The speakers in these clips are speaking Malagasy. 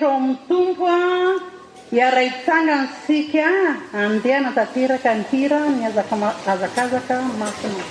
rehetra ao amin'ny tompo a hiara-hitsangansika andeha natateraka ny hira ny azakazaka masina.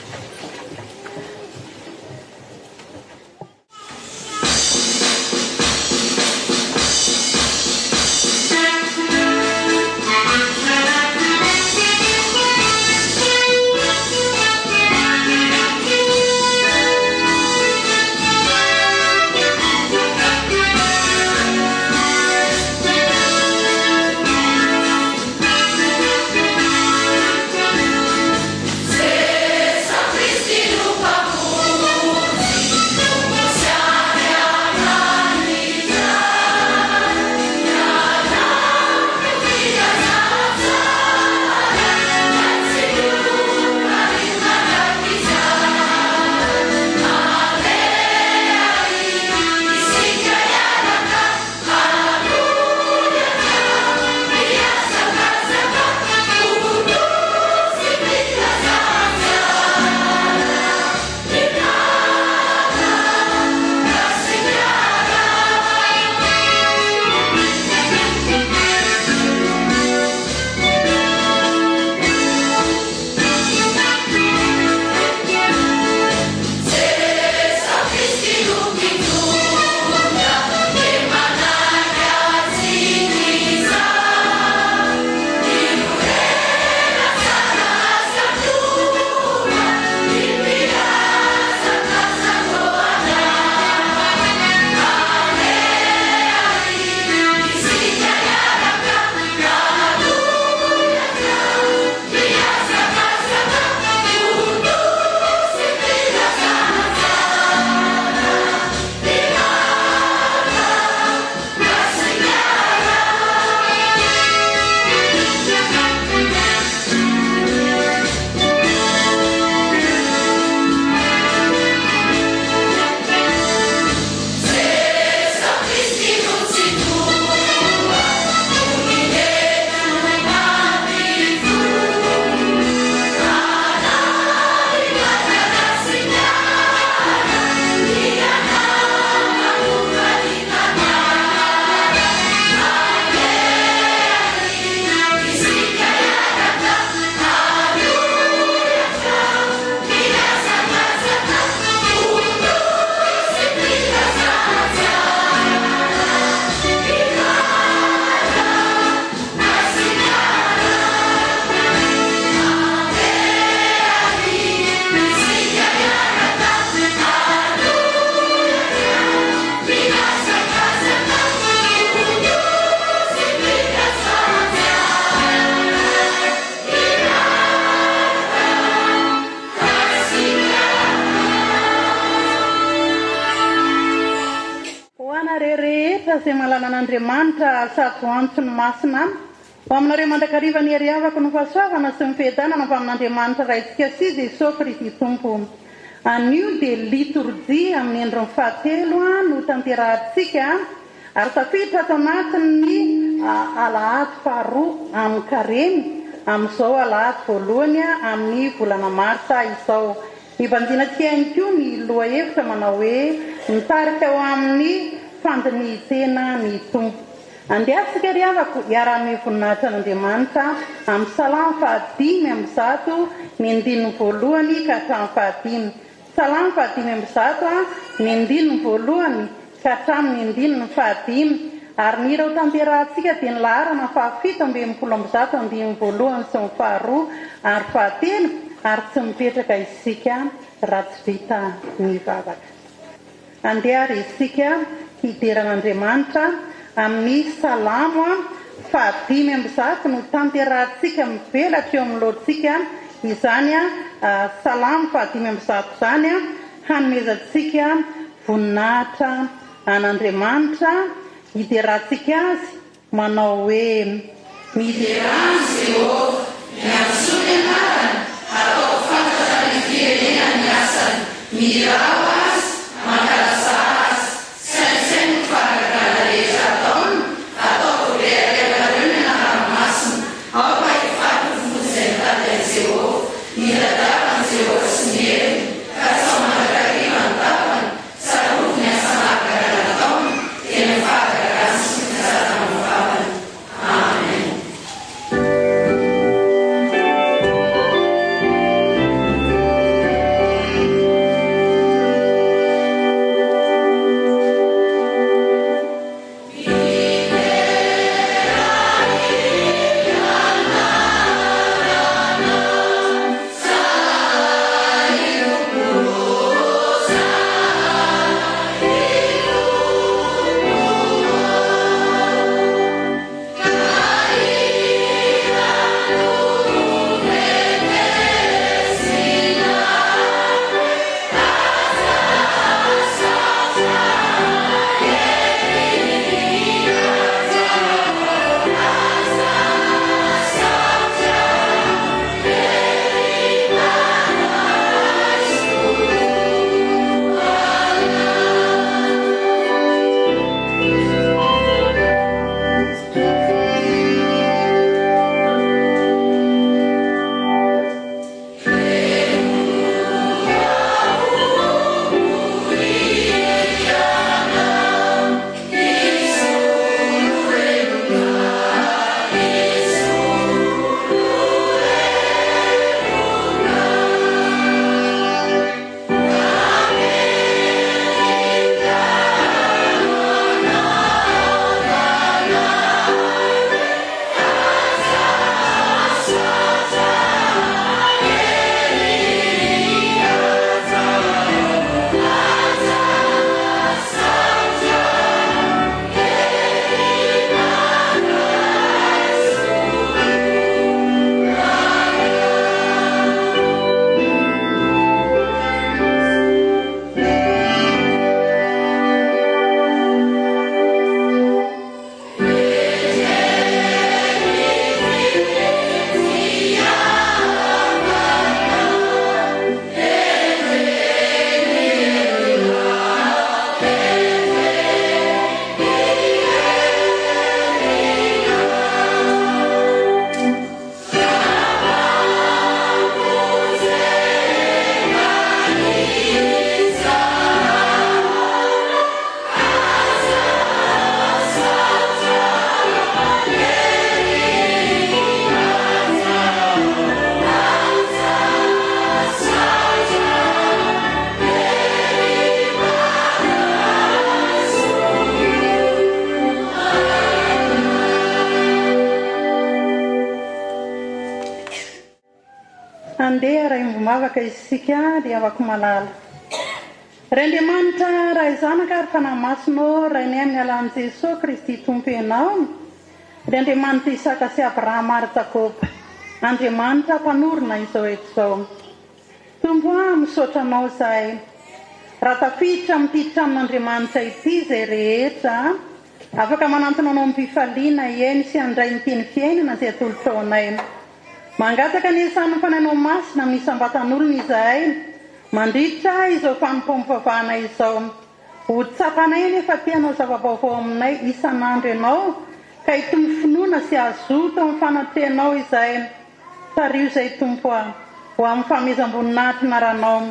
Izay malala an'Andriamanitra sady antsony masina ho aminareo mandrakariva ny hery avako no fahasoavana sy ny fihedanana avy amin'Andriamanitra raintsika sy Jesosy Kristy Tompo. Anio dia liturgia amin'ny andron'ny fahatelo no tanterahantsika ary tafiditra ato anatin'ny alahady faharoa amin'ny kareny amin'izao alahady voalohany amin'ny volana marsa izao. Ivanjinantsika ihany koa ny lohahevitra manao hoe mitarika ao amin'ny fandinihitsena ny tompo. Andehantsika ry havako hiara-amin'ny voninahitra an'Andriamanitra amin'ny salamo fahadimy amby zato ny andininy voalohany ka hatramin'ny fahadimy. Salamo fahadimy amby zato ny andininy voalohany ka hatramin'ny andininy fahadimy. Ary ny ireo tanterahantsika dia ny laharana fahafito amby enimpolo amby zato andininy voalohany sy ny faharoa ary fahatelo ary tsy mipetraka isika raha tsy vita ny vavaka. Andeha ary isika hideran'Andriamanitra amin'ny salamo fahadimy amby zato no tanterahantsika mivelatra eo amin'ny lohantsika izany salamo fahadimy amby zato izany hanomezantsika voninahitra an'Andriamanitra hiderantsika azy manao hoe miderany Jehovah miantsoany anarany atao fantatra ny firenena ny asany mirao azy mankalasa azy sainsainy ny fahalalana rehetra ataony atao rehetrarehetrareo ny anaramasina ao ka hifaty ny fony izay mitady Jehovah miradapany Jehovah sy ny heriny ka sao mandrakariva ny tapany saroty ny asa mahagarana ataony tena fahagarana sy andeha raha imbomavaka isika dia afaka malala. Ray Andriamanitra raha izanaka ary fanamasinao raha ny amin'ny alan'i Jesosy Kristy tompo ianao. Ry Andriamanitra Isaka sy Abrahama ary Jakoba, Andriamanitra mpanorona izao eto izao. Tompo misaotra anao izahay. Raha tafiditra amin'ity tranon'Andriamanitra ity izay rehetra, afaka manantona anao am-pifaliana eny sy handray ny teny fiainana izay atolotra ao anay. Mangataka ny isan'ny fanainao masina amin'ny isam-batan'olona izahay, mandritra izao fanompoam-pavahana izao. Ho tsapanay nefa tianao zava-baovao aminay isan'andro ianao, ka hitombo finoana sy azoto amin'ny fanatrehanao izahay. Tario izay tompo ho amin'ny fahamezam-boninahitra naranao.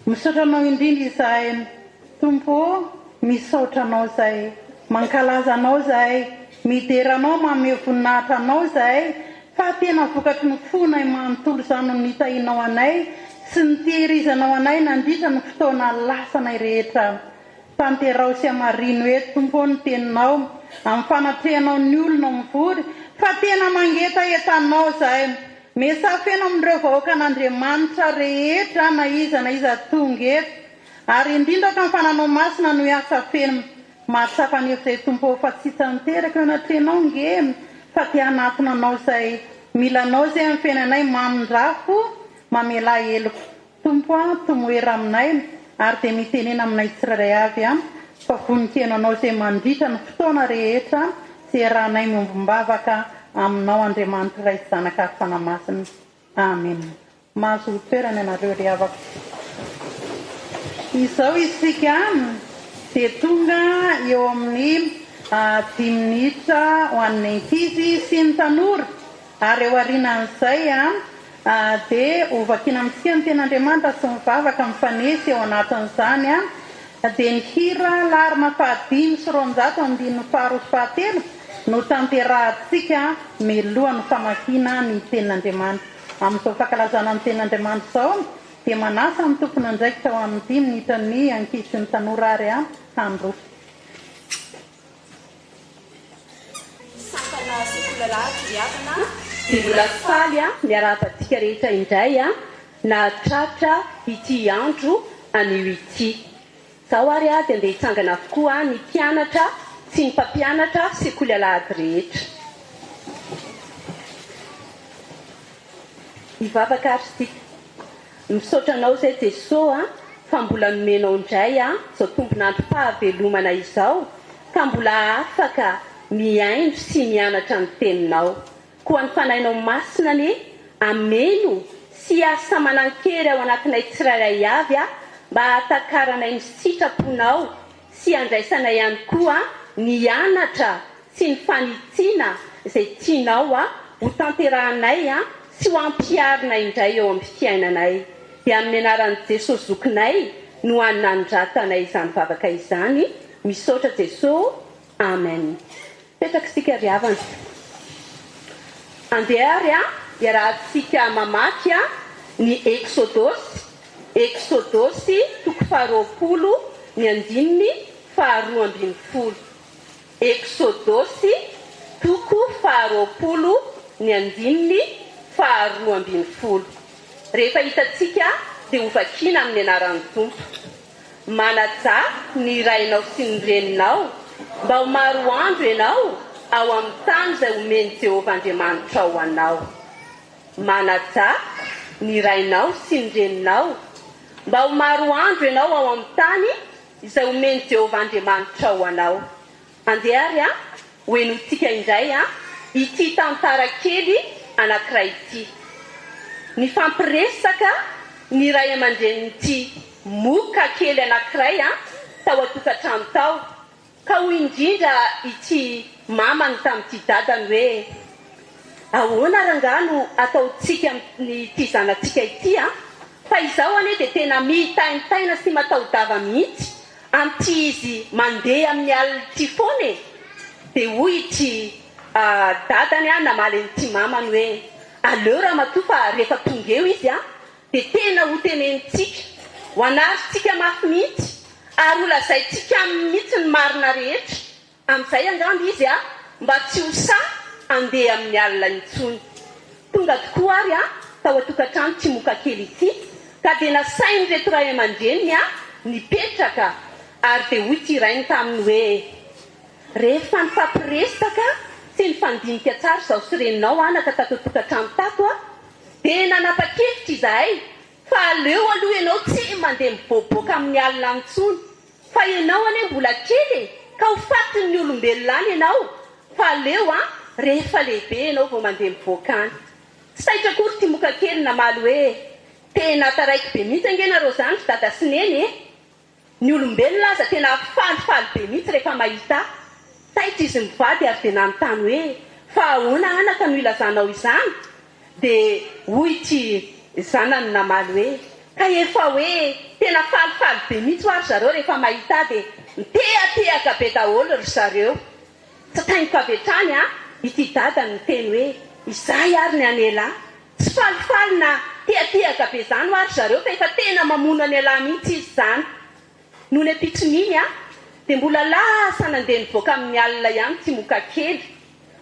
Misaotra anao indrindra izahay. Tompo, misaotra anao izahay. Mankalaza anao izahay. Mideranao manome voninahitra anao izahay. Fa tena vokatry ny fonay manontolo izany no nitahinao anay sy ny tehirizanao anay nandritra ny fotoana lasanay rehetra. Tanterao sy amarino eto tompo ny teninao amin'ny fanatrehanao ny olona mivory, fa tena mangeta entanao izahay. Mesafena amin'ireo vahoaka an'Andriamanitra rehetra na iza tonga eto, ary indrindra ka ny fananao masina no hiasa feno mahatsapa ny izay tompo fa tsy tanteraka eo anatrehanao nge, fa te hanatona anao izay. Milanao izay amin'ny fiainanay mamindrafo mamela eloko. Tompo tomoera aminay ary dia mitenena aminay tsirairay avy fa voninkaina anao izay mandritra ny fotoana rehetra izay rahanay miombom-bavaka aminao Andriamanitra Ray sy Zanaka ary Fanamasina. Amen. Mahazo toerana ianareo ry havako. Izao isika dia tonga eo amin'ny 10 minitra ho an'ny ankizy sy ny tanora, ary eo aorianan'izay dia ovakina amintsika ny ten'Andriamanitra sy mivavaka mifanesy eo anatin'izany dia ny hira larina 5,929 no tanterahantsika mialohan'ny famakiana ny tenin'Andriamanitra. Amin'izao fankalazana ny tenin'Andriamanitra izao dia manasa amin'ny tompony andraikitra ho amin'ny 10 minitra ny ankizy sy ny tanora ary handroso. Sampana sekola diavana dia mbola faly miarahatantsika rehetra indray na tratra ity andro anio ity. Izao ary dia andeha hitsangana avokoa ny mpianatra sy ny mpampianatra sekoly alahady rehetra. Hivavaka ary sika. Misaotra anao izay Jesosy fa mbola nomenao indray izao tombonandro fahavelomana izao, ka mbola afaka miaino sy mianatra ny teninao. Koa ny fanainao masina ny ameno sy asa manan-kery ao anatinay tsirairay avy mba hatakaranay ny sitraponao sy andraisanay ihany koa ny anatra sy ny fanitsiana izay tianao ho tanterahanay sy ho ampiarinay indray eo amin'ny fiainanay. Dia amin'ny anaran'i Jesosy zokinay no anandratanay izany vavaka izany. Misaotra Jesosy. Amen. Petraka sika ry havana. Andeha ary iarahantsika mamaky ny Exodosy toko 20 ny 2:12. Exodosy toko 20 ny 2:12. Rehefa hitatsika dia hovakiana amin'ny anaran'ny Tompo. Manaja ny rainao sy ny reninao mba ho maro andro ianao ao amin'ny tany izay omeny Jehovah Andriamanitra ho anao. Manaja ny rainao sy ny reninao mba ho maro andro ianao ao amin'ny tany izay omeny Jehovah Andriamanitra ho anao. Andeha ary hoenotsika indray ity tantara kely anankiray ity. Ny fampiresaka ny ray aman-drenin'ity moka kely anankiray tao atokantrano tao, ka ho indrindra ity mamany tamin'ity dadany hoe ahoana rangano ataontsika ny zanatsika ity fa izao anie dia tena mitaintaina sy matahodava mihitsy amin'ity izy mandeha amin'ny alina ity foana. Dia hoy ity dadany namaly an'ity mamany hoe aleo raha matoa fa rehefa tonga eo izy dia tena ho tenentsika ho anarytsika mafy mihitsy ary ho lazaintsika mihitsy ny marina rehetra. Amin'izay angamba izy mba tsy ho sa andeha amin'ny alina intsony. Tonga tokoa ary tao atokantrano tsy moka kely ity ka dia nasainy reto ray aman-dreniny a nipetraka ary dia hoy ty rainy taminy hoe rehefa nifampiresaka sy nifandinika tsara zaho sy reninao anaka tato atokantrano tato a dia nanapa-kevitra izahay fa aleo aloha ianao tsy mandeha miboaboaka amin'ny alina antsony fa ianao anie mbola kely ka ho fatiny ny olombelona any ianao fa aleo a rehefa lehibe ianao vao mandeha mivoaka any saitra kory ty moka kely namaly hoe tena taraiky be mihitsy angenareo zany ry dada sy neny e ny olombelona aza tena falifaly be mihitsy rehefa mahita taitra izy mivady ary dia nanontany hoe fa ahoana anaka no ilazanao izany dia hoy ty zanany namaly hoe ka efa hoe tena falifaly be mihitsy ho ary zareo rehefa mahita dia mitehatehaka be daholo ry zareo tsatainiko avy hatrany a ity dadany ny teny hoe izay ary ny anelahy tsy falifaly na tehatehaka be zany ho ary zareo fa efa tena mamono anelahy mihitsy izy zany noho ny apitsoniny a dia mbola lasa nandeha nivoaka amin'ny alina ihany tsy moka kely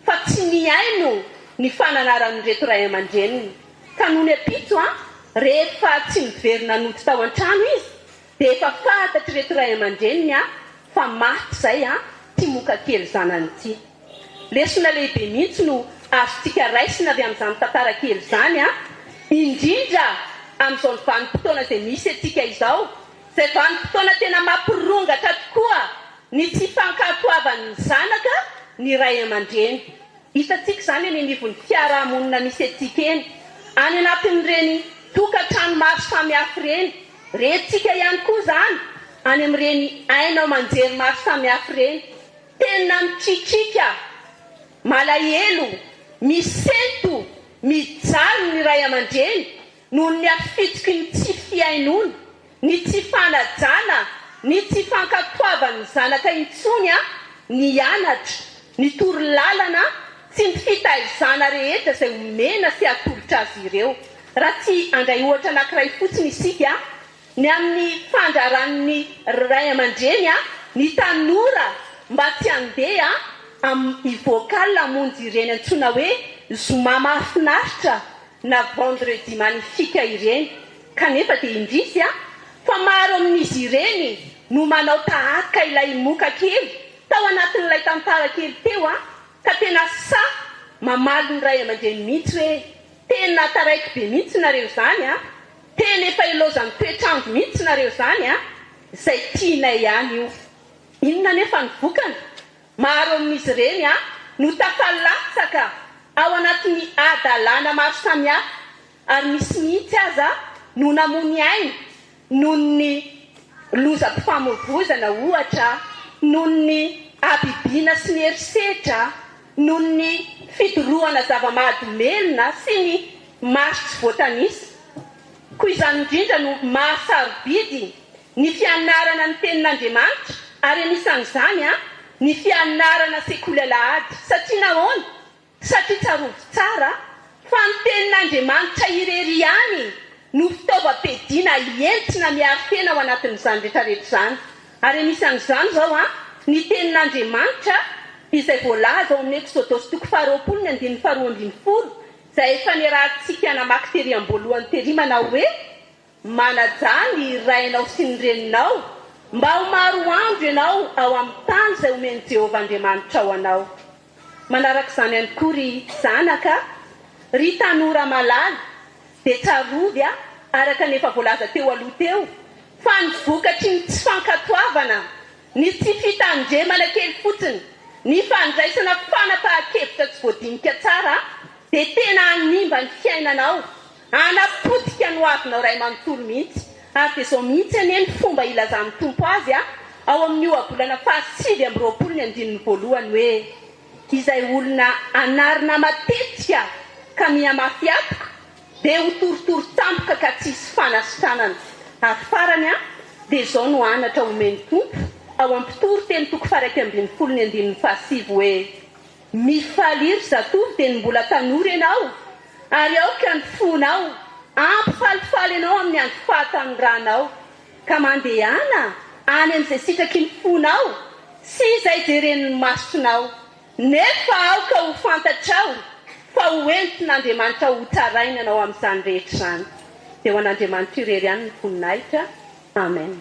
fa tsy miaino ny fananaran'ny reto ray aman-dreniny ka noho ny apitso a rehefa tsy miverina noty tao an-trano izy dia efa fantatry reto ray aman-dreniny a fa maty zay a ty moka kely zanany ity lesona lehibe mihitsy no azontsika raisina avy amin'izany tantara kely zany a indrindra amin'izao ny vanim-potoana izay misy atsika izao izay vanim-potoana tena mampirongatra tokoa ny tsy fankatoavan'ny zanaka ny ray aman-dreny hitantsika izany eny anivon'ny fiarahamonina misy atsika eny any anatin'ireny tokantrano maro samihafa ireny rentsika ihany koa zany any amin'ireny ainao manjery maro samihafa ireny tena mitritrika malahelo misento mijaly ny ray aman-dreny noho ny afitiky ny tsy fiainony ny tsy fanajana ny tsy fankatoavan'ny zanaka intsony a ny anatra ny tory lalana tsy mifitaizana rehetra izay omena sy atolotra azy ireo raha tsy andray ohatra anankiray fotsiny isika ny amin'ny fandraran'ny ray aman-dreny a ny tanora mba tsy andeha ivoakal amonjy ireny antsoina hoe zoma mahafinaritra na vendredi magnifique ireny kanefa dia indrisy a fa maro amin'izy ireny no manao tahaka ilay moka kely tao anatin'ilay tantara kely teo a ka tena sa mamaly ny ray aman-dreny mihitsy hoe tena taraiky be mihitsy nareo zany a tena efa ilozan'ny toetrandro mihitsy nareo zany a izay tianay ihany io inona nefa ny vokany maro amin'izy ireny a no tafalatsaka ao anatin'ny adalàna maro samihafa ary misy mihitsy aza no namony aina noho ny lozam-pifamoivozana ohatra noho ny abibiana sy ny herisetra noho ny fidorohana zava-mahadomelona sy ny maso tsy voatanisa koa izany indrindra no mahasarobidy ny fianarana ny tenin'Andriamanitra ary anisan'izany a ny fianarana sekoly alahady satria nahoana satria tsarovy tsara fa ny tenin'Andriamanitra irery ihany no fitaovam-piadiana entina miaro tena ao anatin'izany rehetrarehetra zany ary anisan'izany zao a ny tenin'Andriamanitra izay voalaza ao amin'ny Exodosy 20:1-20 izay efa niarahantsika namaky tery am-boalohany tery manao hoe manaja ny rainao sy ny reninao mba ho maro andro ianao ao amin'ny tany izay omeny Jehovah Andriamanitra ao anao manaraka izany ihany koa ry zanaka ry tanora malaly dia tsarovy a araka nefa voalaza teo aloha teo fa ny vokatry ny tsy fankatoavana ny tsy fitandremana kely fotsiny ny fandraisana fanapahan-kevitra tsy voadinika tsara dia tena hanimba ny fiainanao anapotika no avinao ray manontolo mihitsy ary dia izao mihitsy anie ny fomba ilazan'ny tompo azy a ao amin'ny ohabolana 7:9 hoe izay olona anarina matetika ka mihamafy apoka dia ho torotoro tampoka ka tsisy fanasitranana ary farany a dia izao no anatra omeny tompo ao amin'ny mpitoro teny 1:7 hoe mifaliry zatovy dia ny mbola tanora ianao ary aoka ny fonao ampifalifaly ianao amin'ny andro fahatanoranao ka mandehana any amin'izay sitraky ny fonao sy izay jeren'ny masonao nefa aoka ho fantatrao fa hoentin'andriamanitra ho tsaraina anao amin'izany rehetra izany dia ho an'andriamanitra irery ihany ny voninahitra. Amen.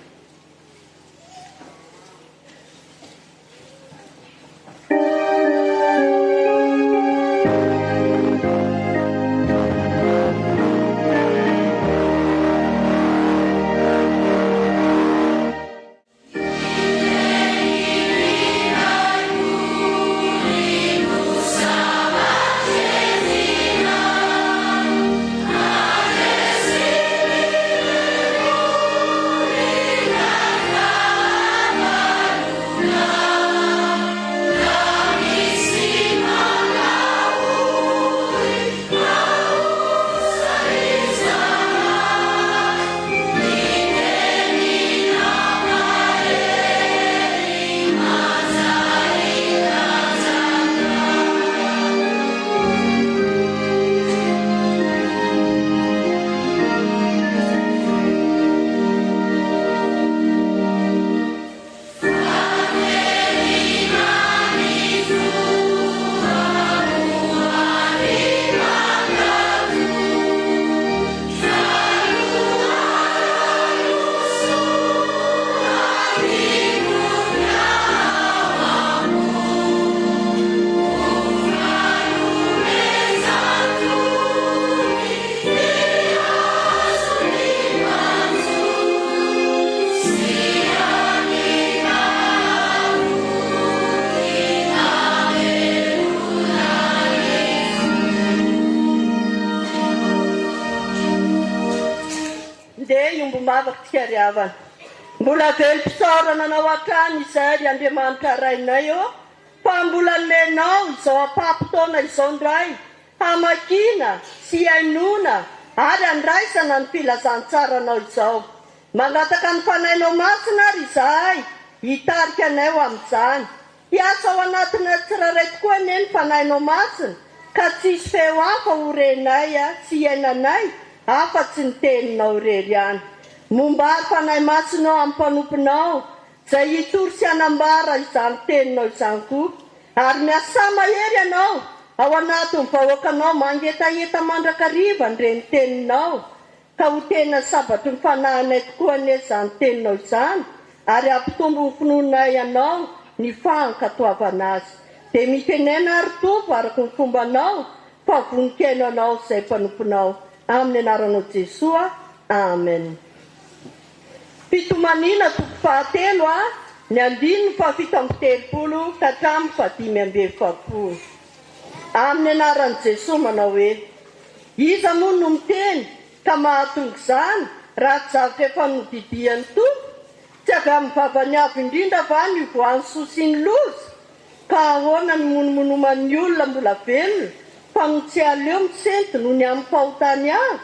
Mbola velom-pisaorana anao hatrany izay Andriamanitra rainay fa mbola lenao izao ampapitaona izao indray hamakiana sy hainoana ary andraisana ny filazantsaranao izao. Mangataka ny fanainao masina ary izahay hitarika anay amin'izany. Hiasa ao anatina tsirairay tokoa anie ny fanainao masina ka tsisy feo hafa horenay sy iainanay afa-tsy ny teninao irery ihany. Mombary fanahy masinao amin'ny mpanomponao izay hitory sy hanambara izany teninao izany koa ary miasa mahery ianao ao anatin'ny vahoakanao mangetaheta mandrakariva nireny teninao ka ho tena sabatry ny fanahinay tokoa anie izany teninao izany ary ampitombo ny finoanay ianao ny fahankatoavana azy dia mitenena ary tovo araka ny fombanao fa voninkaino anao izay mpanomponao amin'ny anaranao Jesoa. Amen. Fitomanina toko fahatelo ny 7:7 ka hatramin'ny 5:20. Amin'ny anaran'i Jesosy manao hoe iza moa no miteny ka mahatonga izany raha tsy zavatra efa nodidiany tompo tsy avy vavany avy indrindra va ny voany soa sy ny loza ka ahoana ny monomonoman'ny olona mbola velona fa no tsy aleo misento noho ny amin'ny fahotany avy.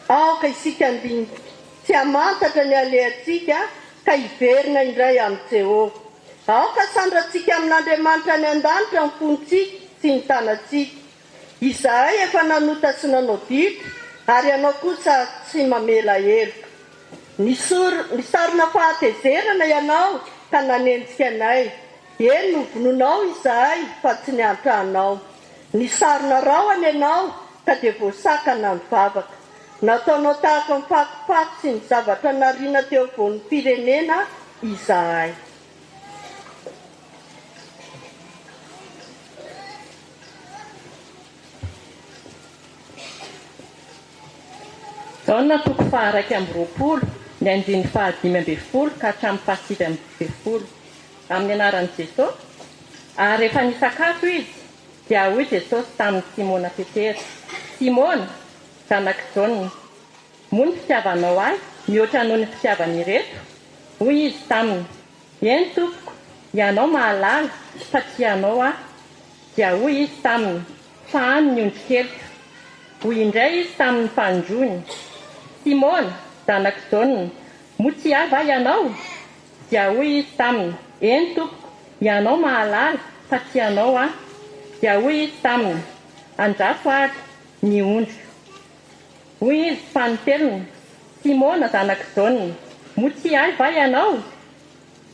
Aoka isika andinika tsy hamantatra ny alehantsika ka hiverina indray amin'ny Jehovah. Aoka sandratsika amin'Andriamanitra ny an-danitra ny fontsika sy ny tanantsika. Izahay efa nanota sy nanao ditra ary ianao kosa tsy mamela heloka. Nisarona fahatezerana ianao ka nanenjika anay. Eny novononao izahay fa tsy niantranao. Nisarona rahona ianao ka dia voasakana ny vavaka. Nataonao tahaka ny fakifaky sy ny zavatra nariana teo voan'ny firenena izahay. Taona toko faha 20 ny 5:20 ka hatramin'ny 7:20 amin'ny anaran'i Jesosy. Ary rehefa nisakafo izy dia hoy Jesosy tamin'ny Simona Petera: Simona, zanak'i Jona, moa ny fitiavanao ahy mihoatra noho ny fitiavany reto? Hoy izy taminy: eny tompoko, ianao mahalala fa tsy ianao aho. Dia hoy izy taminy: fa any ny ondry kelika. Hoy indray izy tamin'ny fandroany: Simona, zanak'i Jona, moa tsy ahy va ianao? Dia hoy izy taminy: eny tompoko, ianao mahalala fa tsy ianao aho. Dia hoy izy taminy: andrafo ary ny ondry. Hoy izy fanotelony: Simona, zanak'i Jona, moa tsy ahy va ianao?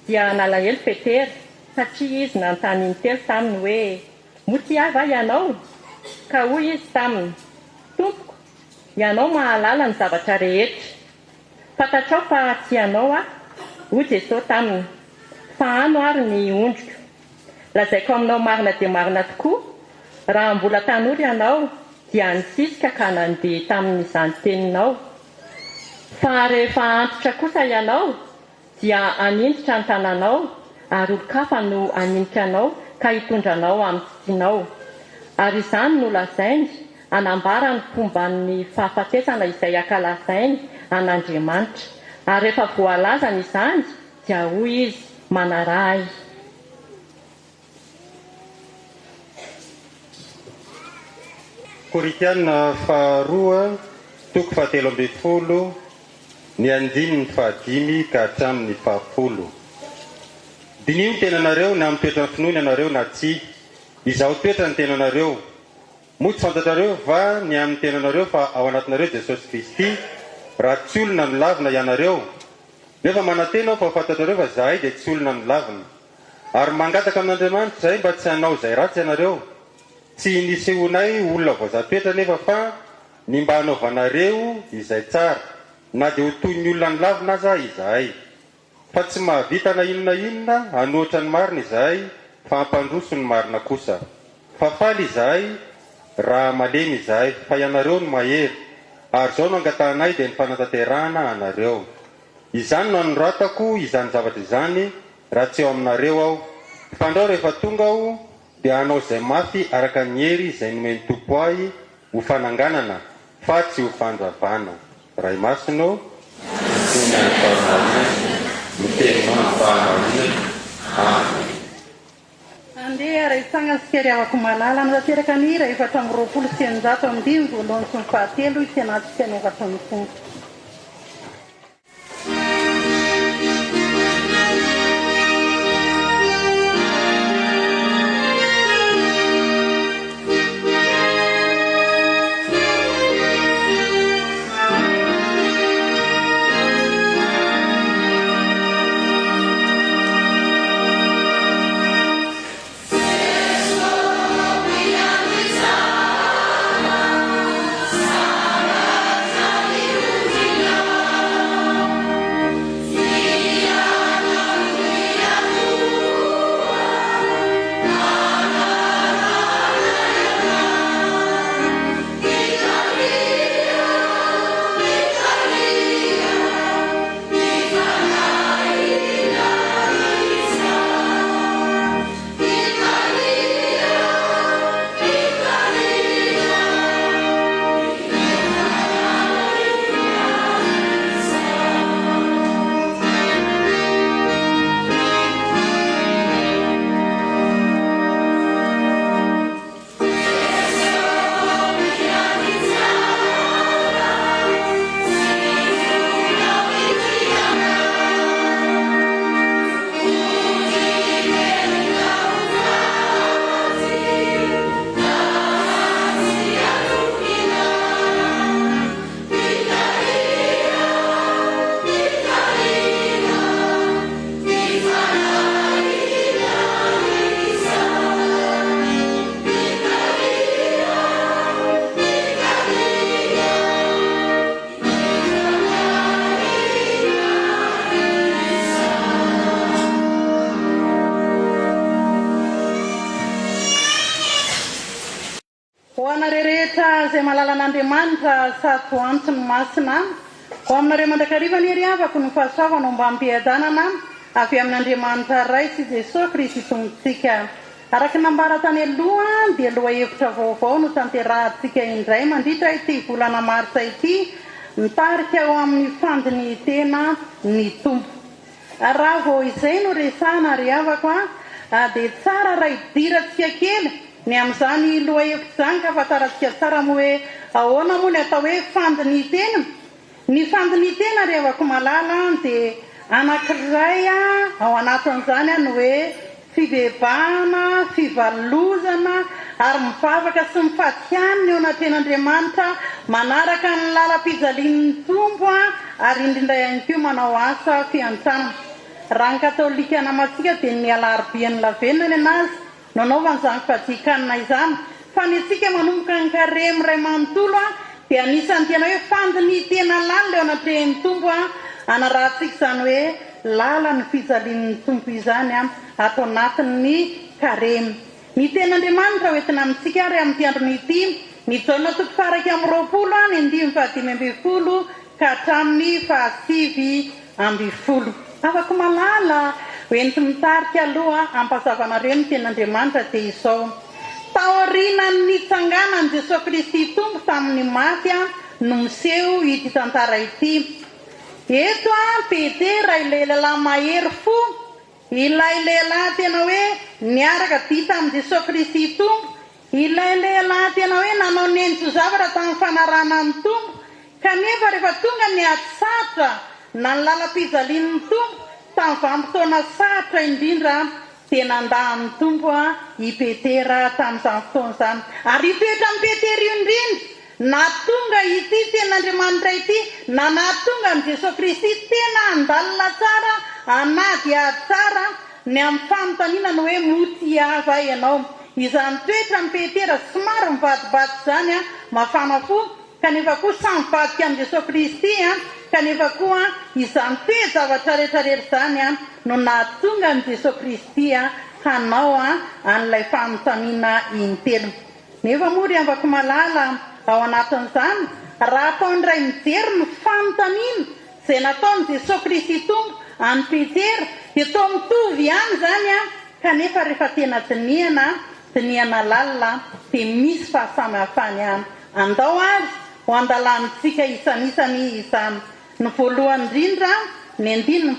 Dia nalahelo Petera satria izy nanontany intelo taminy hoe: moa tsy ahy va ianao? ka hoy izy taminy: tompoko, ianao mahalala ny zavatra rehetra, fantatrao fa tsy ianao hoy Jesosy taminy, fa ano ary ny ondriko. Lazaiko aminao marina dia marina tokoa, raha mbola tanora ianao dia nisisika ka nandeha tamin'izany teninao, fa rehefa antitra kosa ianao dia aninditra ny tananao, ary olo-kafa no aninika anao ka hitondranao amin'ny titinao. Ary izany no lazainy anambara ny fomban'ny fahafatesana izay ankalazainy an'Andriamanitra. Ary rehefa voalazana izany dia hoy izy: manarahy. Koritiana faharoa, toko 17, ny 5 ka hatramin'ny 10. Dinio ny tenanareo na amin'ny toetra ny finoana ianareo na tsy, izaho toetra ny tenanareo. Moa tsy fantatrareo va ny amin'ny tenanareo fa ao anatinareo Jesosy Kristy, raha tsy olona no lavina ianareo. Nefa manantena fa fantatrareo fa zahay dia tsy olona no lavina. Ary mangataka amin'Andriamanitra izay mba tsy hanao izay ratsy ianareo. Tsy nisehonay olona voazatoetra nefa fa ny mba hanaovanareo izay tsara, na dia ho toy ny olona ny lavina aza izahay. Fa tsy mahavita na inona hanoatra ny marina izahay, fa hampandroso ny marina kosa. Fa faly izahay raha malemy izahay, fa ianareo no mahery. Ary izao no angatahnay dia ny fanatanterahana anareo. Izany no anoratako izany zavatra izany raha tsy eo aminareo aho. Fandrao rehefa tonga aho dia hanao izay mafy araka ny hery izay nomeny Tompo ahy ho fananganana, fa tsy ho fandravana. Ray masino, andeha raisagna sikariavako malala nateraka ny 420 voalohany sy ny fahatelo isenatsika ny efatra ny fomba. Izay malala an'Andriamanitra sady ho antsy ny masina, ho aminareo mandrakariva ny hery avako ny fahasoavana mba ampiadanana avy amin'Andriamanitra ray sy Jesosy Kristy tompontsika. Araka nambara tany aloha dia loha hevitra vaovao no tanterahantsika indray mandritra ity volana martsa ity, mitarika ao amin'ny fandiny tena ny tompo. Raha vao izay no resahana ry havako dia tsara raha idirantsika kely ny amin'izany loha hevitra izany ka fantaratsika tsara moa hoe ahoana moa ny atao hoe fandiny tena. Ny fandiny tena ry havako malala dia anankiray ao anatin'izany no hoe fivavahana, fivalozana ary mivavaka sy mifatihanina eo anaten'Andriamanitra manaraka ny lalam-pijalian'ny tompo ary indrindra ihany koa manao asa fiantsana. Raha ny katolika namatsika dia ny alarobia ny lavenona ny anazy nanaovana izany fadikanina izany fa ny antsika manomboka ny karemy ray manontolo dia anisan'ny tena hoe fandiny tena lany leo anatrehan'ny tombo anarahantsika izany hoe lala ny fijalian'ny tombo izany ato anatin'ny karemy. Ny ten'Andriamanitra hoentina amintsika ary amin'ny androny ity ny jaona toko faraka amin'ny 20 ny 15 ka hatramin'ny 7 afaka malala hoenty mitarika aloha ampahazavanareo ny ten'Andriamanitra dia izao. Taorian'ny nitsanganan'i Jesosy Kristy tombo tamin'ny maty no miseho ity tantara ity. Eto Petera ilay lehilahy mahery fo, ilay lehilahy tena hoe niaraka dita amin'ny Jesosy Kristy tombo, ilay lehilahy tena hoe nanao nenjo zavatra tamin'ny fanarahana amin'ny tombo, kanefa rehefa tonga ny atsatra na ny lalam-pijalian'ny tombo tamin'ny vanim-potoana satra indrindra dia nandahan'ny tombo i Petera tamin'izany fotoana izany. Ary toetra amin'ny Petera io indrindra natonga ity ten'Andriamanitra ity na natonga ny Jesosy Kristy tena andalina tsara anady tsara ny amin'ny fanontaniana ny hoe moty ava ianao. Izany toetra amin'ny Petera somary mivadibady izany mafana fo, kanefa koa samy vadika amin'ny Jesosy Kristy kanefa koa izany toe-javatra rehetrarehetra izany no nahatonga ny Jesosy Kristy hanao an'ilay fanontaniana intelo. Nefa moa ry afaka malala ao anatin'izany raha ataon'iray mijery ny fanontaniana izay nataon'i Jesosy Kristy tombo any Petera dia toa mitovy ihany izany kanefa rehefa tena dinihana lalina dia misy fahasamihafany andao azy ho andalanitsika isan'isany izany. Ny voalohany indrindra ny 15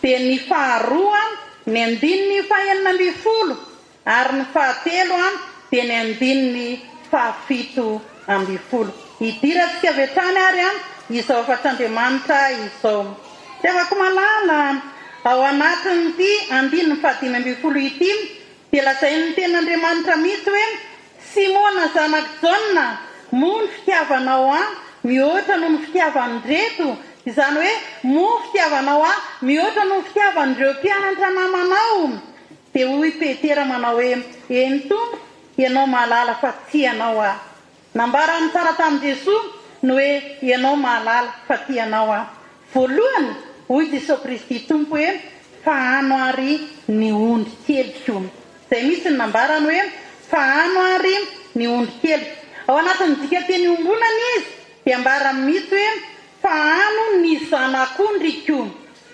dia ny faharoa ny 19 ary ny fahatelo dia ny 17. Idirantsika avy hatrany ary izao fatr'Andriamanitra izao. Dia afaka malala ao anatin'ity 15 ity dia lazain'ny ten'Andriamanitra mihitsy hoe Simona zanak' Jona, moa ny fitiavanao mihoatra noho ny fitiavan'reto, izany hoe moa fitiavanao mihoatra noho ny fitiavan'ireo mpianatra namanao. Dia hoy Petera manao hoe eny tombo, ianao mahalala fa tsy ianao nambarany tsara tamin'i Jesosy no hoe ianao mahalala fa ty ianao voalohany hoy Jesosy Kristy tompo hoe fahano ary ny ondry keliko. Izay mihitsy ny nambarany hoe fahano ary ny ondry keliko. Ao anatin'ny dika teny ombonana izy dia ambarany mihitsy hoe fahano ny zanak'ondriko.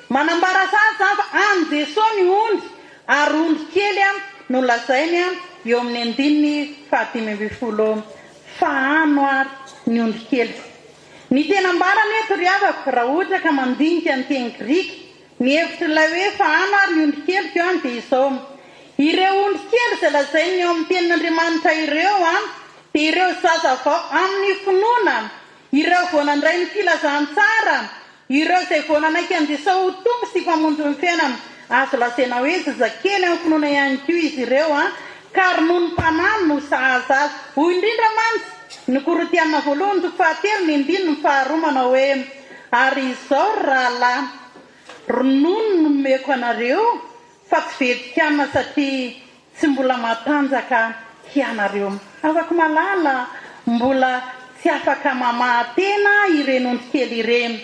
Manambara sazy fa any Jesosy ny ondry ary ondry kely no lazainy eo amin'ny 15 fahano ary ny ondry kely. Ny tena ambarany eto ry havako raha ohatra ka mandinika ny teny Grika, ny hevitra ilay hoe fahano ary ny ondry kely dia izao: ireo ondry kely izay lazainy eo amin'ny tenin'Andriamanitra ireo dia ireo zaza vao amin'ny finoana, ireo voanandray ny filazantsara, ireo izay voananaiky an'i Jesosy ho tombo sy mpamonjy ny fiainana. Azo lazaina hoe zazakely amin'ny finoana ihany koa izy ireo ka ronono ny mpanahy no sahaza azy. Hoy indrindra mantsy ny Korintiana 1:7-2 manao hoe ary izao rahalahy ronono no nomeko anareo fa tsy vedikana satria tsy mbola matanjaka ianareo. Afaka malala mbola tsy afaka mamatena ireny ondry kely ireny,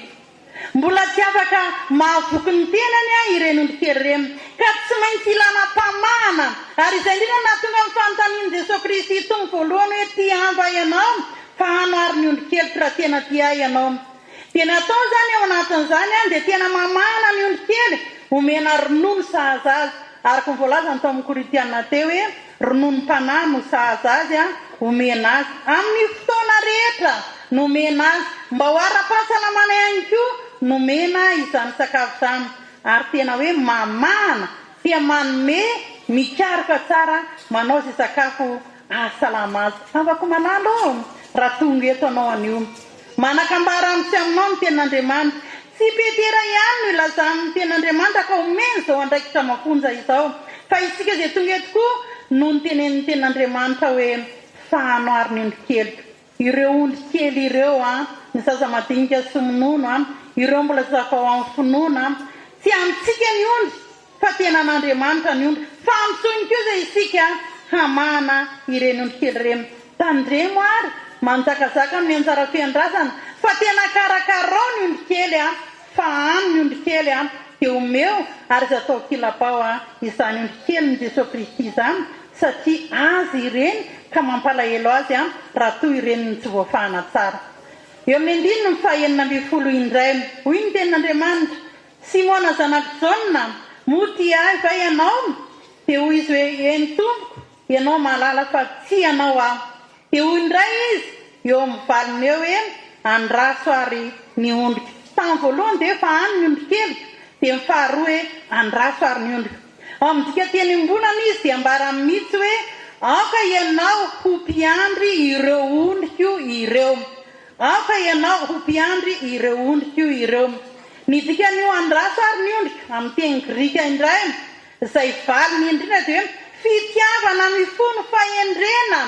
mbola tsy afaka mahavoky ny tenany ireny ondry kely ireny, ka tsy maintsy ilana mpamana. Ary izay indrindra nahatonga amin'ny fanontanian'i Jesosy Kristy tombo voalohany hoe ty ava ianao fahano ary ny ondry kely raha tena ty ianao. Dia natao zany ao anatin'izany dia tena mamana ny ondry kely omena ronono sahaza azy. Araka ny voalaza ny tao amin'ny Korintiana teo hoe ronono mpanahy no sahaza azy omena azy amin'ny fotoana rehetra nomena azy mba ho ara-pahasalamana ihany koa nomena izany sakafo izany. Ary tena hoe mamana tia manome mikaroka tsara manao izay sakafo ahasalama azy. Afaka malala raha tonga eto anao anio manakambara amitsy aminao ny ten'Andriamanitra. Tsy Petera ihany no ilazan'ny ten'Andriamanitra ka omeny izao andraikitra mafonja izao, fa isika izay tonga eto koa no ny tenen'ny ten'Andriamanitra hoe fahano ary ny ondry kely. Ireo ondry kely ireo ny zaza madinika sy monono ireo mbola zava amin'ny finoana tsy amintsika ny ondry fa tena n'Andriamanitra ny ondry, fa amintsony koa izay isika hamana ireny ondrikely ireny tandremo ary manjakazaka amin'ny anjara fiandrasana fa tena karakarao ny ondrikely fa any ny ondrikely dia omeo ary izy atao kilapao izany ondrikely ny Jesosy Kristy izany satria azy ireny ka mampalahelo azy raha toy ireny ny tsy voafahana tsara. Eo amin'ny andininy ny fahaenina ambin'ny folo indray hoy ny tenin'Andriamanitra Simona zanak'i Jona moty ahy va ianao dia hoy izy hoe eny tompoko ianao mahalala fa tsy ianao dia hoy indray izy eo amin'ny valiny eo hoe andraso ary ny ondrika. Tamin'ny voalohany dia efa any ny ondrikely dia ny faharoa hoe andraso ary ny ondrika. Ao amin'ny dika teny ambonana izy dia ambara mihitsy hoe aoka ianao ho mpiandry ireo ondriko ireo. Aoka ianao ho mpiandry ireo ondriko ireo. Ny dikan'io andraso ary ny ondrika amin'ny teny Grika indray izay valiny indrindra dia hoe fitiavana mifono fahendrena,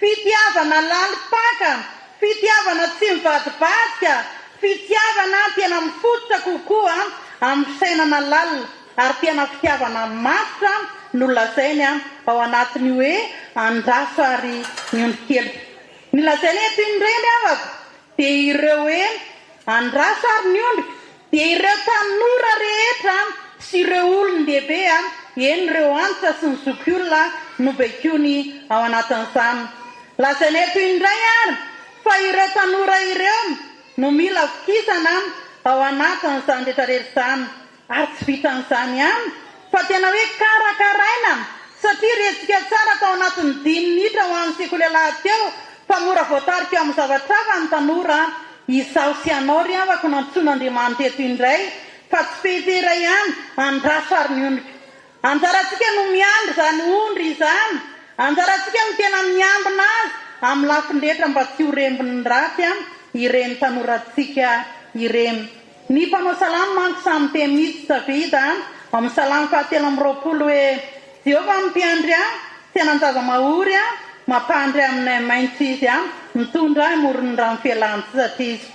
fitiavana lalipaka, fitiavana tsy mivadibadika, fitiavana tena mifototra kokoa amin'ny sainana lalina ary tena fitiavana mafitra no lazainy ao anatiny hoe andraso ary ny ondrikely. Ny lazainy eto indray avako dia ireo hoe andraso ary ny ondrika dia ireo tanora rehetra sy ireo olon-dehibe eny ireo antitra sy ny zokiolona no baikony ao anatin'izany. Lazainy eto indray ary fa ireo tanora ireo no mila fikisana ao anatin'izany rehetrarehetra izany ary tsy vitan'izany ihany fa tena hoe karakaraina satria retsika tsara tao anatin'ny 10 minitra ho an'ny sekoly lahateo fa mora voatarika amin'ny zavatra hafa ny tanora izaho sy anao ry avako nantsoin'Andriamanitra eto indray fa tsy petera ihany andraso ary ny ondrika. Anjarantsika no miandry izany ondry izany, anjarantsika no tena miambina azy amin'ny lafindrehetra mba tsy ho rembony ratsy ireny tanorantsika ireny. Ny mpanao salamo manko samy teny mihitsy Davida amin'ny salamo 120 hoe Jehovah mampiandry tena njava-mahory mampandry aminay maitso izy mitondra morony rano fialany tsy izy.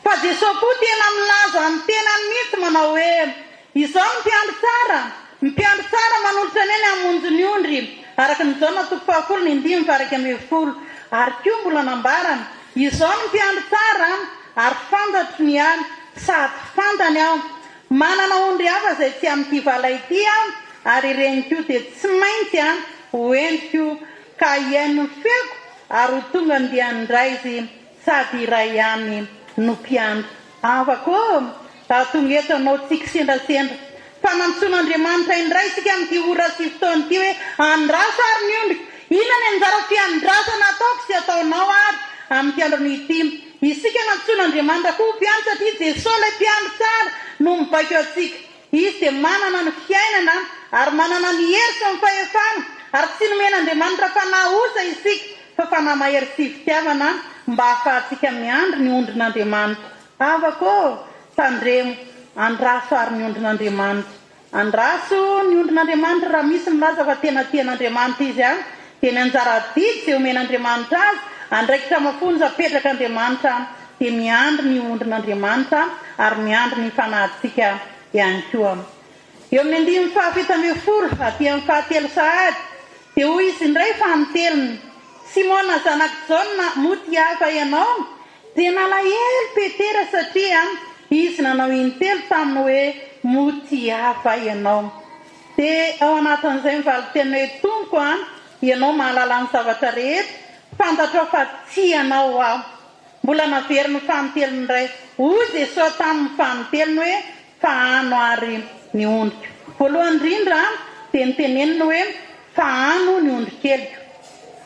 Fa Jesosy koa tena milaza ny tenany mihitsy manao hoe izao mpiandry tsara manolotra neny hamonjy ny ondry araka ny Jaona 7:9-10 ary koa mbola nambarana izao ny mpiandry tsara ary fantatry ny any sady fantany manana ondry hafa izay tsy amin'ity vala ity ary ireny koa dia tsy maintsy hoentiko ka iaino ny feoko ary ho tonga ny dia ndray izy sady iray ihany no mpiandry. Avako tonga eto anao tsika sendrasendra fa nantsoin'Andriamanitra indray isika amin'ity ora sy fotoana ity hoe andraso ary ny ondrika. Inona ny anjara fiandrasana ataoko sy ataonao ary amin'ity androny ity. Isika nantsoin'Andriamanitra koa mpiandry satria Jesosy ilay mpiandry tsara no mibaiko atsika. Izy dia manana ny fiainana ary manana ny hery sy ny fahefana ary tsy nomen'Andriamanitra fanahoza isika fa fanamahery sy fitiavana mba hahafahantsika miandry ny ondrin'Andriamanitra. Avako tandremo andraso ary ny ondrin'Andriamanitra. Andraso ny ondrin'Andriamanitra raha misy milaza fa tena tian'Andriamanitra izy dia ny anjara didy izay omen'Andriamanitra azy andraikitra mafonja petraka Andriamanitra dia miandry ny ondrin'Andriamanitra ary miandry ny fanahintsika ihany koa. Eo amin'ny 7:10 aty amin'ny 7 sahady dia hoy izy indray fanoteliny Simona zanak'i Jona moty hafa ianao dia nalahelo Petera satria izy nanao intelo taminy hoe moty hafa ianao. Dia ao anatin'izay mivaly-tena hoe tompoko ianao mahalala ny zavatra rehetra fantatrao fa tsy ianao mbola naveriny fanoteliny iray hoy Jesosy tamin'ny fanoteliny hoe fahano ary ny ondrika. Voalohany indrindra dia niteneniny hoe fahano ny ondrikeliko.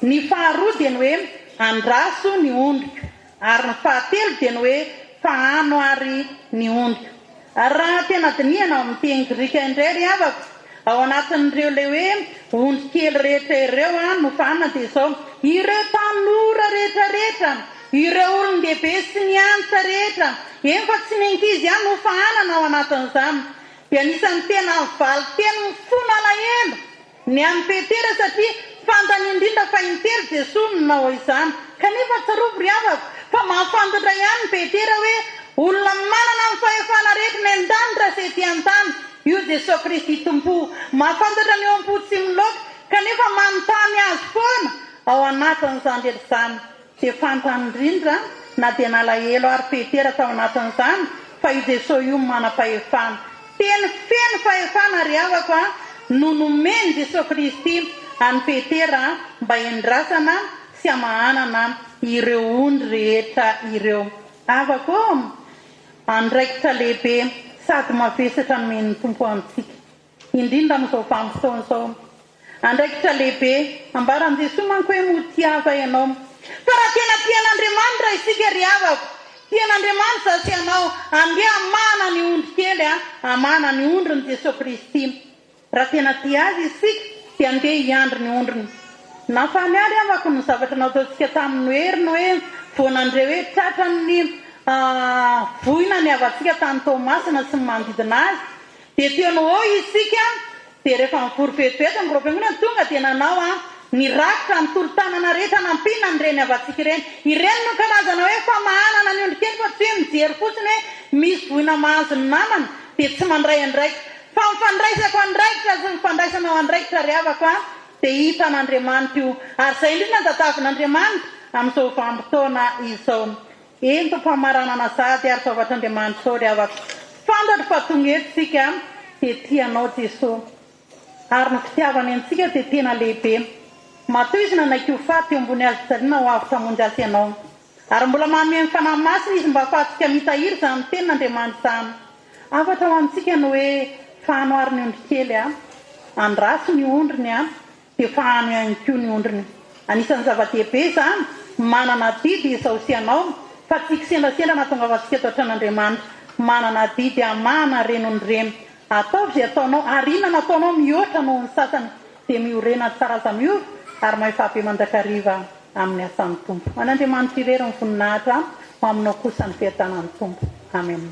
Ny faharoa dia ny hoe andraso ny ondrika ary ny fahatelo dia ny hoe fahano ary ny ondrika. Raha tena dinihana ao amin'ny teny Grika indray ry havako ao anatin'ireo ilay hoe ondrikely rehetra ireo no fahana dia izao ireo tanora rehetrarehetra ireo olon-dehibe sy ny antitra rehetra fa tsy ny ankizy no fahanana ao anatin'izany. Dia anisan'ny tena valy teny mifono alahelo ny an'ny Petera satria fantany indrindra fa intelo Jesosy no nanao izany kanefa tsarovy ry havako fa mahafantatra ihany Petera hoe olona manana ny fahefana rehetra ny an-tany raha izay ety an-tany io Jesosy Kristy tompo mahafantatra ny eo am-po tsy miloaka kanefa manontany azy azy foana ao anatin'izany rehetra izany dia fantany indrindra na dia nalahelo ary petera tao anatin'izany fa i Jesosy io manam-pahefana teny feno fahefana ry havako no nomeny Jesosy Kristy any petera mba hendrasana sy hamahanana ireo ondry rehetra ireo havako andraikitra lehibe sady mavesatra nomeny tompo amintsika indrindra amin'izao vanim-potoana izao andraikitra lehibe ambaran Jesosy manko hoe motiava ianao fa raha tena tian'Andriamanitra isika ry havako tian'Andriamanitra zasy ianao ange amana ny ondry kely amana ny ondriny Jesosy Kristy raha tena tia azy isika dia andeha hiandry ny ondriny nafaly ary havako ny zavatra nataontsika tamin'ny heriny hoe voanandreo hoe tratran'ny voina ny avatsika tany Tomasina sy ny manodidina azy dia tianao isika dia rehefa mivory vetivety amin'ny roapengona tonga dia nanao ny rakitra ny tolo-tanana rehetra nampina nyreny avatsika ireny ireny no karazana hoe famahanana ny ondry kely fa tsy hoe mijery fotsiny hoe misy voina mahazo ny namana dia tsy mandray andraikitra fa mifandraisako andraikitra sy mifandraisana ao andraikitra ry havako dia hita an'Andriamanitra io ary izay indrindra ny tatavin'Andriamanitra amin'izao vanim-potoana izao ento mpamaranana zady ary zavatr'Andriamanitra izao ry havako fantatra fa tonga eto sika dia tianao Jesosy ary ny fitiavany antsika dia tena lehibe matoa izy nanaiky ho faty eo ambony azy jaliana ho avy tamonjy azy ianao ary mbola manome fanahy masina izy mba afahantsika mitahiry izany tenin'Andriamanitra izany afatra ho antsika no hoe fahanoary ny ondry kely andraso ny ondriny dia fahano ihany koa ny ondriny anisan'ny zava-dehibe izany manana didy izao sy ianao fa tsy kisendasendra natonga avantsika eto antran'Andriamanitra manana didy amana renony reny ataovy izay ataonao ary inona nataonao mihoatra noho ny sasany dia miorena tsara aza miova ary mahefabe mandrakariva amin'ny asan'ny tompo an'Andriamanitra irery ny voninahitra ho aminao kosa ny fiatanan'ny tompo amen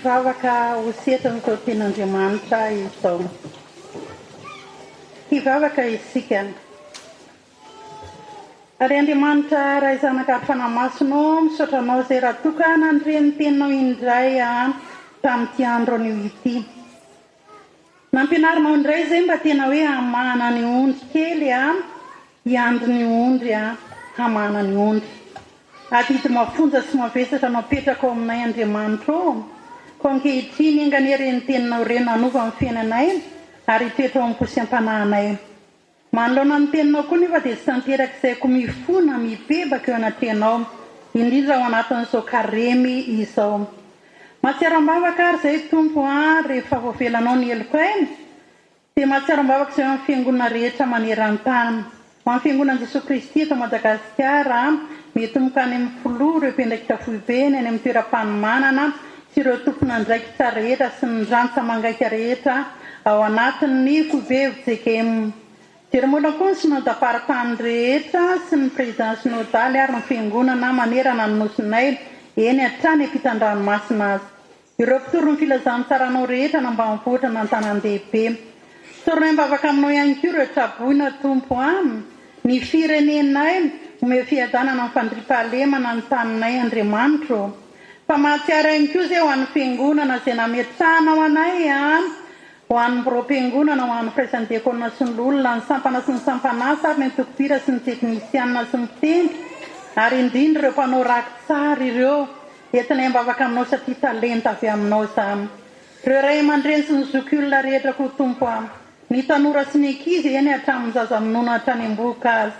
hivavaka ho setan'izao ten'Andriamanitra izao hivavaka isika ary Andriamanitra raha zanaka ary fanamasinao misaotranao izay raha tokana nyreny teninao indray tamin'ity andro anio ity nampianarinao indray izay mba tena hoe hamana ny ondry kely hiandry ny ondry hamana ny ondry adidy mafonja sy mavesatra napetraka ao aminay Andriamanitra ko ankehitriny enganereny teninao ireny nanova amin'ny fiainanay ary hitoetra ao am-posim-panahinay manoloana ny teninao koa nefa dia sy tanteraka izay ko mifona mibebaka eo anatrenao indrindra ao anatin'izao karemy izao mahatsiaro-bavaka ary izay tompo rehefa voavelanao ny heliko ainy dia mahatsiaro-bavaka izay amin'ny fiangonana rehetra maneran-tany ho amin'ny fiangonan'i Jesosy Kristy eto Madagasikara mety mokany amin'ny filoha ireo mpiandraikitra foibeny any amin'ny toeram-panomanana sy ireo tompon'andraikitra rehetra sy ny rantsa mangaika rehetra ao anatin'ny foibe JKM jeremola koa ny synodaparitany rehetra sy ny président synodaly ary ny fiangonana manerana ny nosinay eny hatrany ampitan-dranomasina azy ireo mpitoro ny filazan'ny tsaranao rehetra nambanivohitra na an-tanan-dehibe toronay mbavaka aminao ihany koa ireo traboina tompo ny firenenay ome fiadanana amin'ny fandriam-pahalemana ny taninay Andriamanitra fa mahatsiaro ihany koa izay ho an'ny fiangonana izay nametrahanao anay ho an'ny mpiroam-piangonana ho an'ny firaisan-diakonina sy ny olona ny sampana sy ny sampanasa ary ny tokopira sy ny teknisianina sy ny mpitendry ary indrindra ireo mpanao rakotsara ireo entinay mbavaka aminao satria talenta avy aminao izany ireo ray aman-dreny sy ny zoky olona rehetra koa tompo ny tanora sy ny ankizy eny hatramin'ny zazaminona hatrany am-boka azy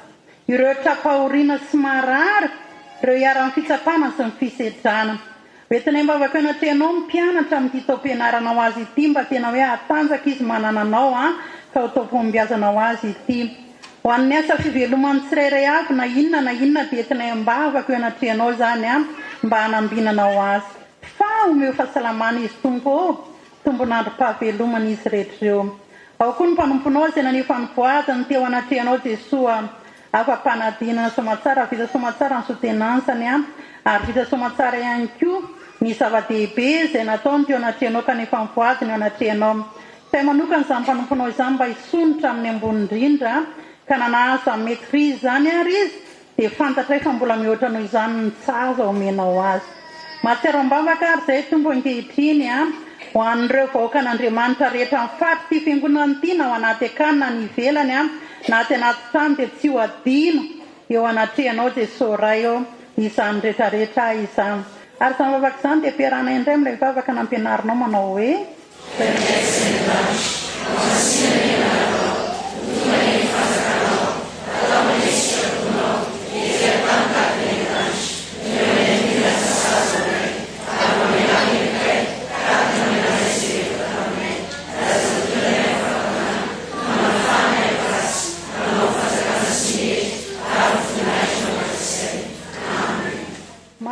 ireo trapahoriana sy marary ireo hiara-ny fitsapana sy ny fisedrana oentina mbavaka eo anatrehanao mpianatra amin'ity tao-pianaranao azy ity mba tena hoe atanjaka izy manananao ka ho tao-pombiazanao azy ity ho an'ny asa fivelomany tsirairay avy na inona dia tena mbavaka eo anatrehanao zany mba hanambinanao azy fa omeo fahasalamana izy tombonandro-pahavelomana izy rehetra ireo ao koa ny mpanomponao zay nanefa ny voazany teo anatrehanao Jesoa afa-panadinana somatsara vita somatsara ny sotenansany ary vita somatsara ihany koa ny zava-dehibe izay nataony teo anatrehanao kanefa ny voazany eo anatrehanao tay manokana izany mpanomponao izany mba hisonitra amin'ny ambony indrindra ka nanahazo amin'ny maîtrise zany ary izy dia fantatray fa mbola mihoatra noho izany ny tsaza omenao azy mahatsiaro ambavaka ary izay tombo ankehitriny ho an'ireo vahoakan'Andriamanitra rehetra mifaty ty fiangonana ity na ao anaty akany na ny ivelany na ty anaty trano dia tsy ho adino eo anatrehanao Jesosy ray eo izany rehetrarehetra izany ary izany vavaka izany dia ampiarahana indray amin'ilay vavaka nampianarinao manao hoe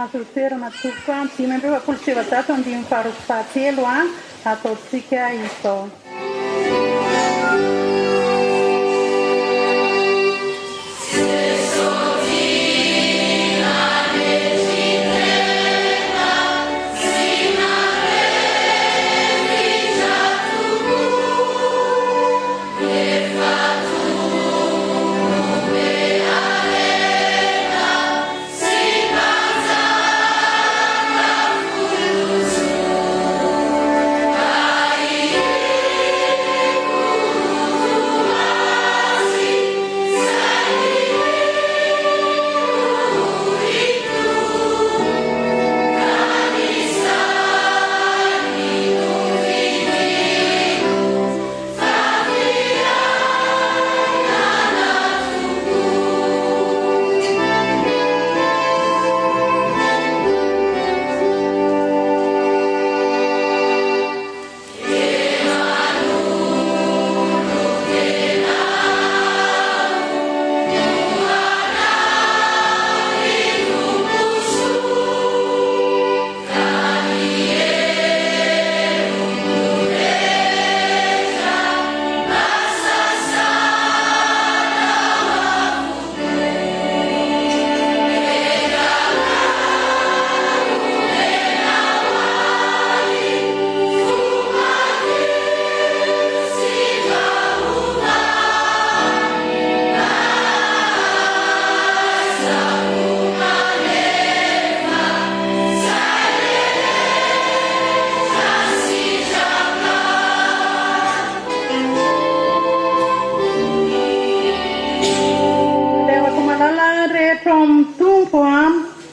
mahazo toerana tokoa 5:27 ataontsika izao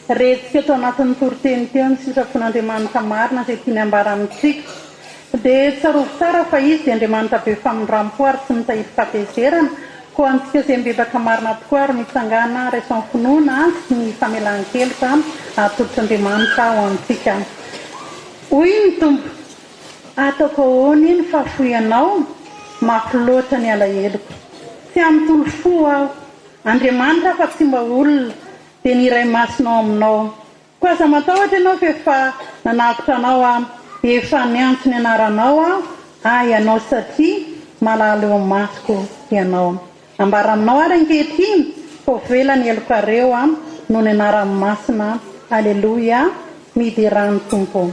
retsika eto anatin'ny toriteny teo ny sitrafon'Andriamanitra marina izay tiany ambara amintsika dia tsarovo tsara fa izy dia Andriamanitra be famindramo ary tsy mitahiry fahatezerana ko antsika izay mbebaka marina tokoa ary mitsangana raisan'ny finoana sy ny famelan-keloka atolotr'Andriamanitra ao amintsika hoy ny tompo ataoko ahoana ny fahafoyanao mafy loatra ny alaheloko tsy amin'ny tolofo aho Andriamanitra fa tsy mba olona dia ny iray masinao aminao ko aza matahotra ianao fa efa nanavitra anao efa niantso ny anaranao ianao satria malala eo masoko ianao ambara aminao ary ankehitriny fa velany elokareo noho ny anarany masina aleloia miderany tompo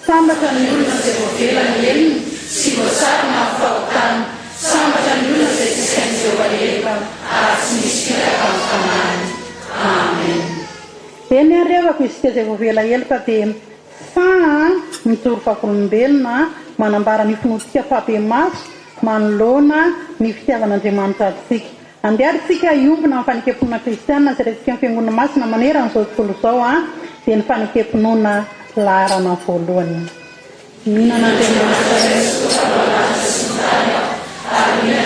sambatra ny olona izay voavelany eliny sy voasary mafahotany sambatra ny olona izay tsisany Jehovah ary tsy misy firaka amin'ny fanahiny amen eny arevako izy izay voavela eloka dia mijoro vavolombelona manambara ny finoantsika fahabe maso manoloana ny fitiavan'Andriamanitra antsika andeharintsika iombona amin'ny fanekemponona kristianina izay rehetrika amin'ny fiangonana masina maneran'izao tontolo izao dia ny fanekemponona laharana voalohany minan'Andriamanitra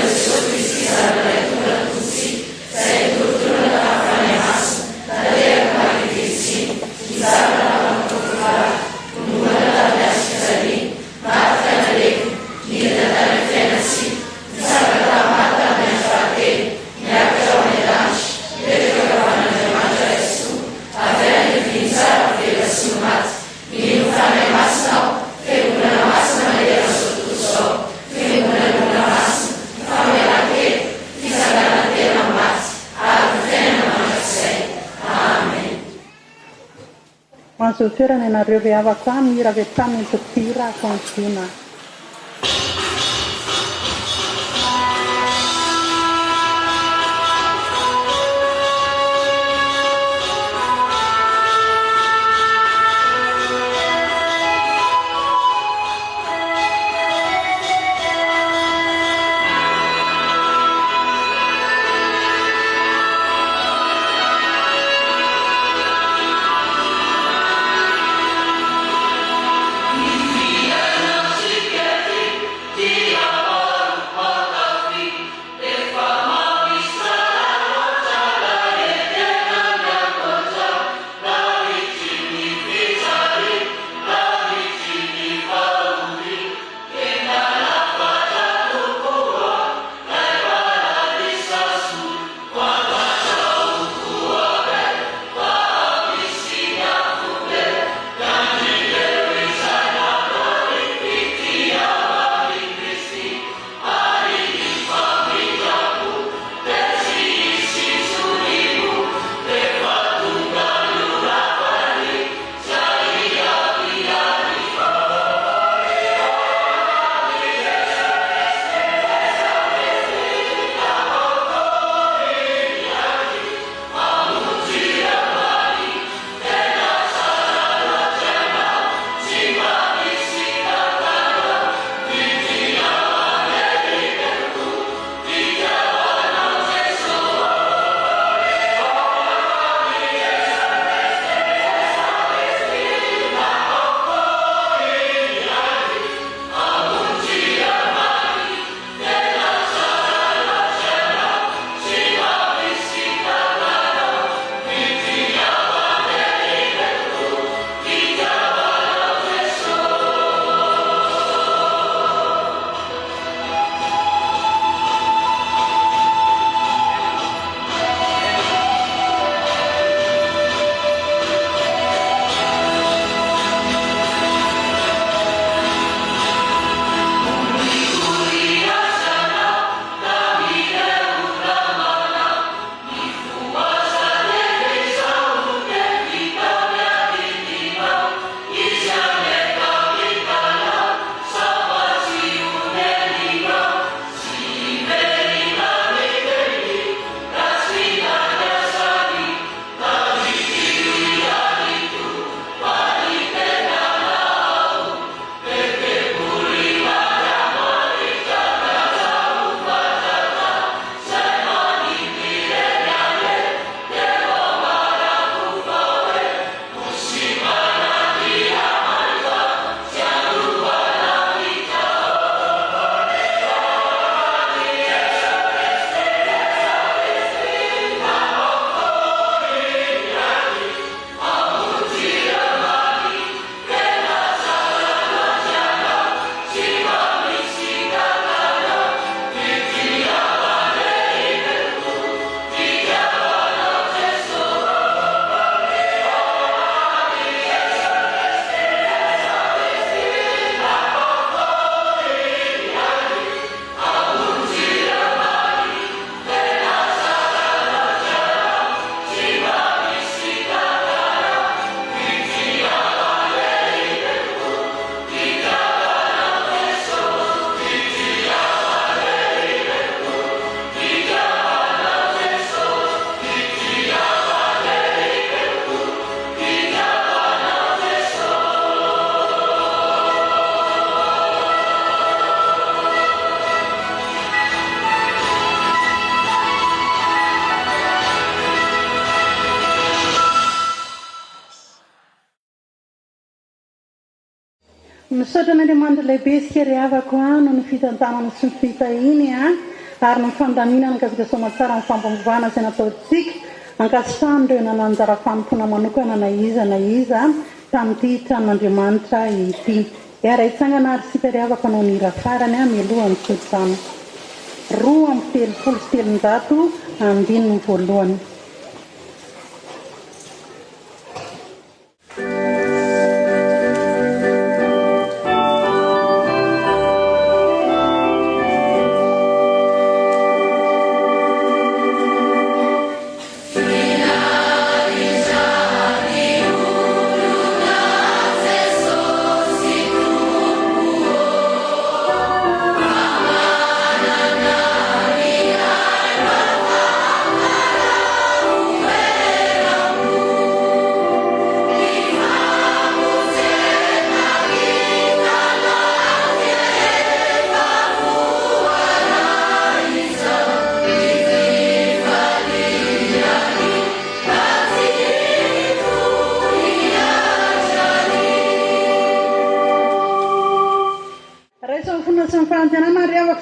Azo toerana ianareo rehavako aminy ira avy hatrany totirako ny dina. Misaotra n'Andriamanitra lehibe isika ry havako noho ny fitantanana sy ny fitahiny ary ny fandaminana ka vita soamatsara ny fampambovana izay nataontsika ankasitrahany ireo nananjara fanompoana manokana na iza tamin'ity tranon'Andriamanitra ity. Ara hitsangana ary sika ry havako noho ny hira farany mialohan'ny sotrano 2:77 andininy voalohany.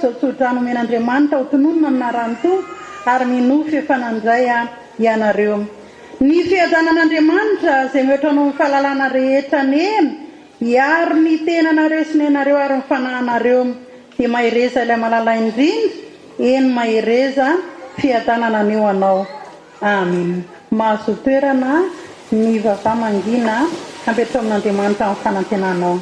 izao tsodrano men'andriamanitra ho tononona aminaranyto ary minofy efa nandray ianareo. Ny fiadanan'andriamanitra izay mihoatra no ny fahalalana rehetra neny hiaro ny tenanareo sy nenareo ary ny fanahinareo dia mahireza ilay malala indrindra eny mahireza fiadanana aneo anao. Amen. Mahazo toerana ny vava mangina ampetrao amin'andriamanitra amin'ny fanantenanao.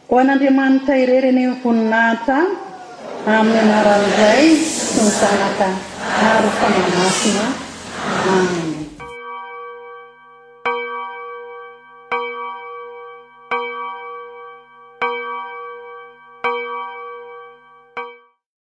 Ho an'andriamanitra irery eny amin'ny voninahitra amin'ny anaran'izay sy ny zanaka ary fanahy masina. Amen.